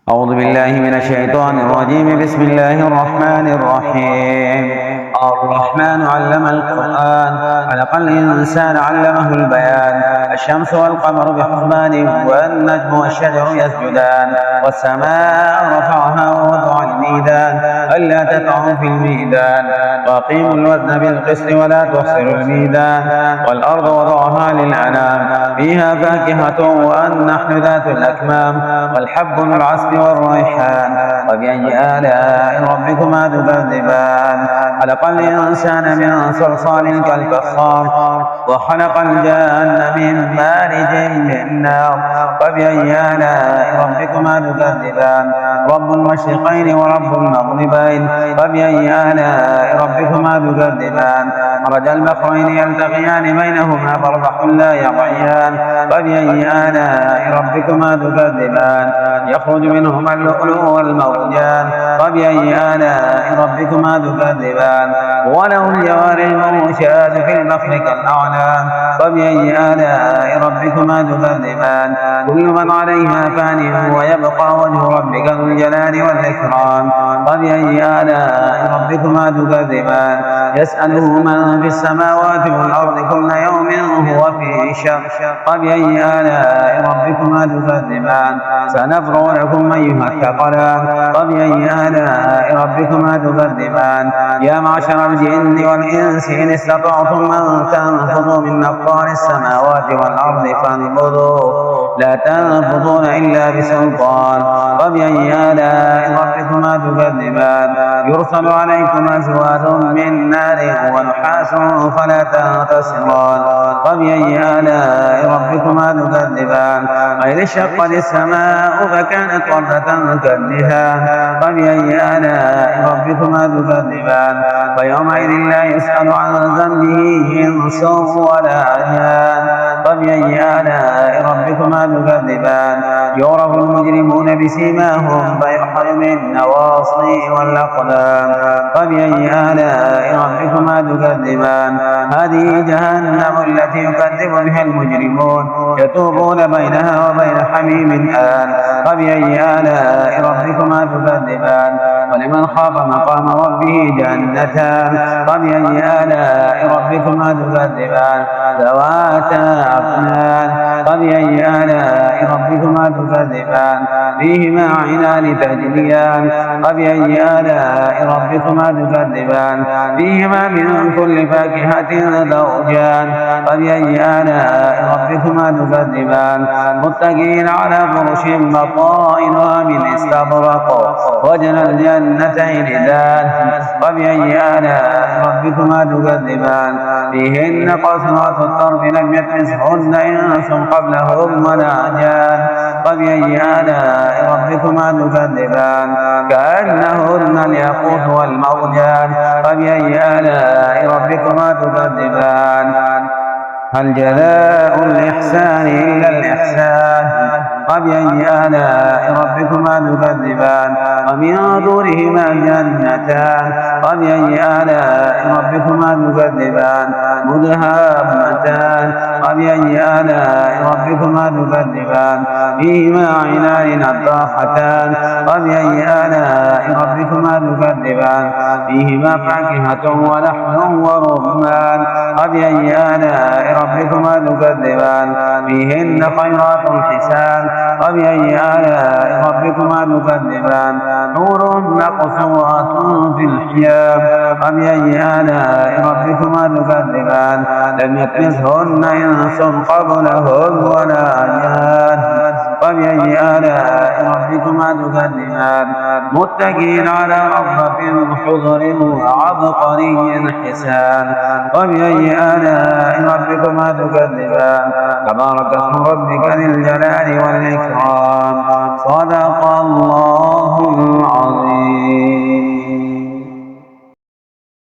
أعوذ بالله من الشيطان الرجيم. بسم الله الرحمن الرحيم. الرحمن علم القرآن، خلق الإنسان علمه البيان. الشمس والقمر بحسبان، والنجم والشجر يسجدان. والسماء رفعها ووضع الميزان، ألا تطغوا في الميزان وأقيموا الوزن بالقسط ولا تخسروا الميزان. والأرض وضعها للأنام، فيها فاكهة والنخل ذات الأكمام، والحب ذو العصف والريحان. وبأي آلاء ربكما تكذبان؟ خلق الإنسان من صلصال كالفخار، وخلق الجان من مارج من نار. وبأي آلاء ربكما تكذبان؟ رب المشرقين ورب المغربين. وبأي آلاء ربكما تكذبان؟ مرج البحرين يلتقيان بينهما برزخ لا يبغيان. وبأي آلاء ربكما تكذبان؟ يخرج منهما اللؤلؤ والمرجان. وبأي آلاء ربكما تكذبان؟ وله الجوار المنشآت في البحر كالأعلام. وبأي آلاء ربكما تكذبان؟ كل من عليها فان ويبقى وجه ربك ذو الجلال والإكرام. وبأي آلاء ربكما تكذبان؟ يسأله من في السماوات والأرض كل يوم هو في شأن. وبأي آلاء ربكما تكذبان؟ سنفرغ لكم أيها الثقلان. وبأي آلاء ربكما تكذبان؟ يا معشر الجن والإنس إن استطعتم أن تنفذوا من أقطار السماوات والأرض فانفذوا، لا تنفذون إلا بسلطان. وبأي آلاء ربكما تكذبان؟ يرسل عليكم أزواج من نار ونحاس فلا تنتصران. وبأي آلاء ربكما تكذبان؟ وإذا انشقت السماء فكانت وردة كالدهان. وبأي آلاء ربكما تكذبان؟ ويومئذ لا يسأل عن ذنبه إنس ولا جان. وبأي آلاء ربكما تكذبان؟ يعرف المجرمون بسيماهم فيؤخذ بالنواصي والأقدام. وبأي آلاء ربكما تكذبان؟ هذه جهنم التي يكذب بها المجرمون، يطوفون بينها وبين حميم آن. وبأي آلاء ربكما تكذبان؟ ولمن خاف مقام ربه جنتان. وبأي آلاء ربكما تكذبان؟ ذواتا أفنان. وبأي آلاء ربكما تكذبان؟ فيهما عينان تجريان. وبأي آلاء ربكما تكذبان؟ فيهما من كل فاكهة زوجان. وبأي آلاء ربكما تكذبان؟ متكئين على فرش بطائنها من استبرق، وجنى الجنتين دان. وبأي آلاء ربكما تكذبان؟ فيهن قاصرات الطرف لم يطمثهن إنس قبلهم ولا جان. وبأي آلاء ربكما تكذبان؟ كأنهن الياقوت والمرجان. وبأي آلاء ربكما تكذبان؟ هل جزاء الإحسان إلا الإحسان؟ وبأي آلاء ربكما تكذبان؟ ومن دونهما جنتان. وبأي آلاء ربكما تكذبان؟ مدهامتان. وبأي آلاء ربكما تكذبان؟ فيهما عينان نضاختان. وبأي آلاء ربكما تكذبان؟ فيهما فاكهة ولحم ورمان. وبأي آلاء ربكما تكذبان؟ فيهن خيرات حسان. وبأي آلاء ربكما تكذبان؟ حور مقصورات في الحجاب. وبأي آلاء ربكما تكذبان؟ لم يطمثهن إنس قبلهم ولا جان. وبأي آلاء ربكما تكذبان؟ متكئين على رفرف خضر وعبقري حسان. وبأي آلاء ربكما تكذبان؟ تبارك اسم ربك ذي الجلال والإكرام. صدق الله العظيم.